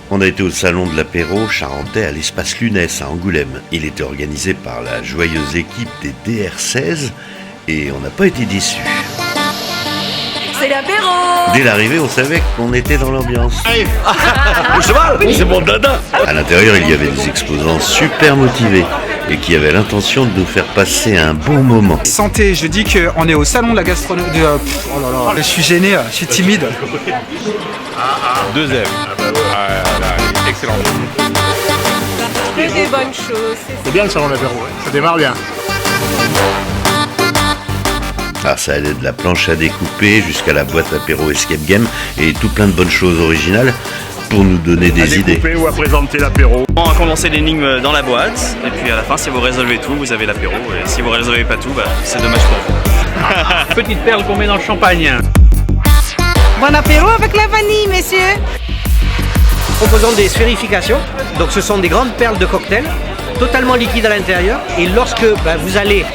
On a été au salon de l'apéro charentais à l'espace Lunès à Angoulême. Il était organisé par la joyeuse équipe des DR16 et on n'a pas été déçus. C'est l'apéro! Dès l'arrivée, on savait qu'on était dans l'ambiance. Le cheval, c'est mon dada. À l'intérieur, il y avait des exposants super motivés et qui avaient l'intention de nous faire passer un bon moment. Santé, je dis qu'on est au salon de la gastronomie. Oh là là, je suis gêné, je suis timide. Deuxième. Excellent. Que des bonnes choses. C'est bien le salon de l'apéro, ça démarre bien. Ah, ça allait de la planche à découper jusqu'à la boîte apéro escape game et tout plein de bonnes choses originales pour nous donner des idées. Ou à présenter l'apéro. On va commencer l'énigme dans la boîte et puis à la fin, si vous résolvez tout, vous avez l'apéro, et si vous résolvez pas tout, c'est dommage pour vous. Petite perle qu'on met dans le champagne. Bon apéro avec la vanille, messieurs! Proposons des sphérifications, donc ce sont des grandes perles de cocktail, totalement liquides à l'intérieur, et lorsque vous allez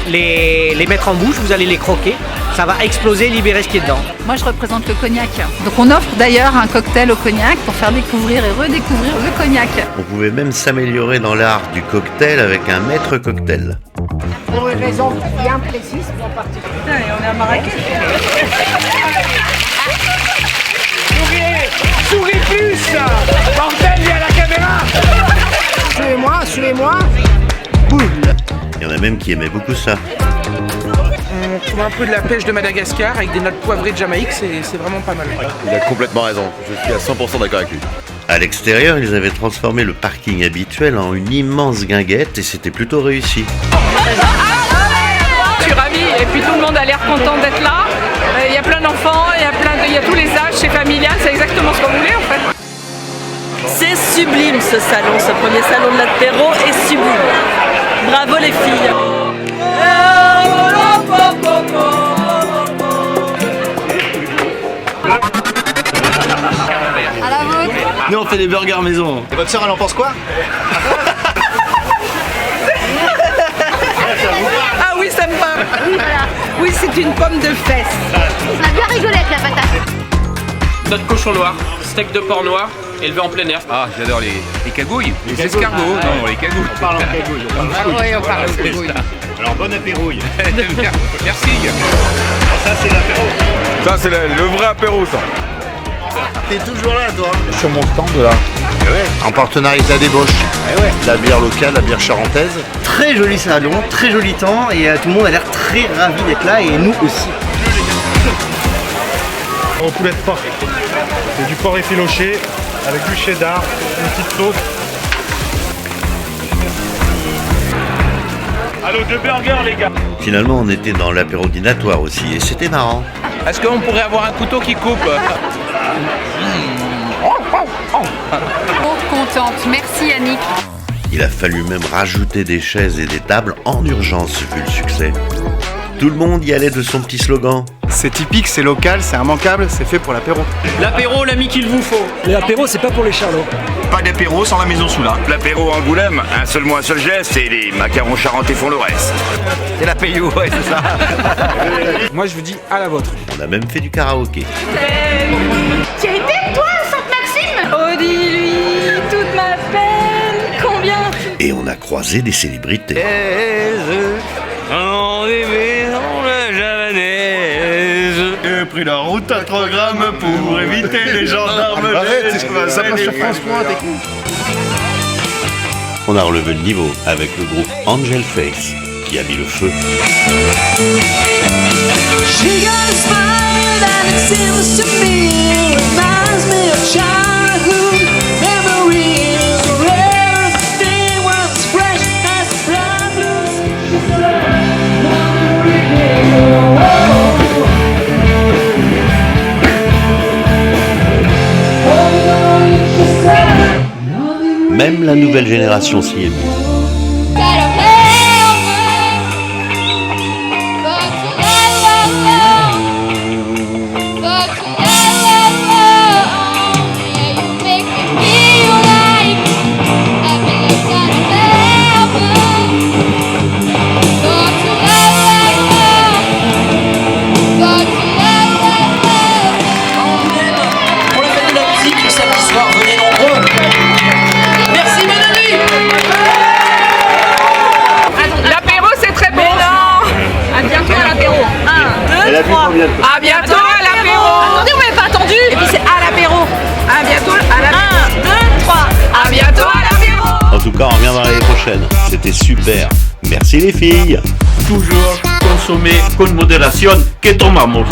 les mettre en bouche, vous allez les croquer, ça va exploser, libérer ce qui est dedans. Moi je représente le cognac, donc on offre d'ailleurs un cocktail au cognac pour faire découvrir et redécouvrir le cognac. On pouvait même s'améliorer dans l'art du cocktail avec un maître cocktail. Pour une raison bien précise, en particulier. Putain, et on est à Marrakech. Souris plus! Bordel, il y a la caméra! Suivez-moi! Il y en a même qui aimaient beaucoup ça. On trouve un peu de la pêche de Madagascar avec des notes poivrées de Jamaïque, c'est vraiment pas mal. Il a complètement raison. Je suis à 100% d'accord avec lui. À l'extérieur, ils avaient transformé le parking habituel en une immense guinguette et c'était plutôt réussi. Je suis ravie et puis tout le monde a l'air content d'être là. Il y a plein d'enfants, il y a tous les âges, c'est familial, c'est exactement ce qu'on voulait en fait. C'est sublime ce salon, ce premier salon de l'apéro est sublime. Bravo les filles. À la vôtre. Nous on fait des burgers maison. Et votre soeur, elle en pense quoi? Ah oui, ça me va. Oui, c'est une pomme de fesse. On a bien rigolé avec la patate. Notre cochon noir, steak de porc noir, élevé en plein air. Ah, j'adore les cagouilles. Les escargots. Non, les cagouilles. On parle en cagouille. Oui, on parle de cagouille. Alors, bonne apérouille. Merci. Ça, c'est l'apéro. Ça, c'est le vrai apéro, ça. T'es toujours là, toi? Sur mon stand là. En partenariat avec la débauche. La bière locale, la bière charentaise. Très joli salon, très joli temps, et tout le monde a l'air très ravi d'être là, et nous aussi. Au poulet de porc. C'est du porc effiloché avec du cheddar, une petite sauce. Allô, 2 burgers, les gars. Finalement, on était dans l'apéro dînatoire aussi et c'était marrant. Est-ce qu'on pourrait avoir un couteau qui coupe? Trop contente, merci Yannick. Il a fallu même rajouter des chaises et des tables en urgence vu le succès. Tout le monde y allait de son petit slogan. C'est typique, c'est local, c'est immanquable, c'est fait pour l'apéro. L'apéro, l'ami qu'il vous faut. L'apéro, c'est pas pour les charlots. Pas d'apéro sans la maison sous là. L'apéro Angoulême, un seul mot, un seul geste, et les macarons charentais font le reste. C'est la payou, ouais, c'est ça. Moi je vous dis à la vôtre. On a même fait du karaoké. Tu as été toi, Sainte-Maxime? Oh, dis-lui toute ma peine, combien Et on a croisé des célébrités. J'ai pris la route à 3 grammes pour éviter les gendarmes. Arrête, ça passe sur France 3, t'es con. On a relevé le niveau avec le groupe Angel Face qui a mis le feu. Même la nouvelle génération s'y est mise. Pour la fête de la musique, le samedi soir, venez nombreux. À bientôt à l'apéro. Attendez, vous m'avez pas attendu. Et puis c'est à l'apéro. À bientôt à l'apéro. 1, 2, 3. À bientôt à l'apéro. En tout cas, on reviendra l'année prochaine. C'était super. Merci les filles. Toujours consommer con modération. Que tomamos.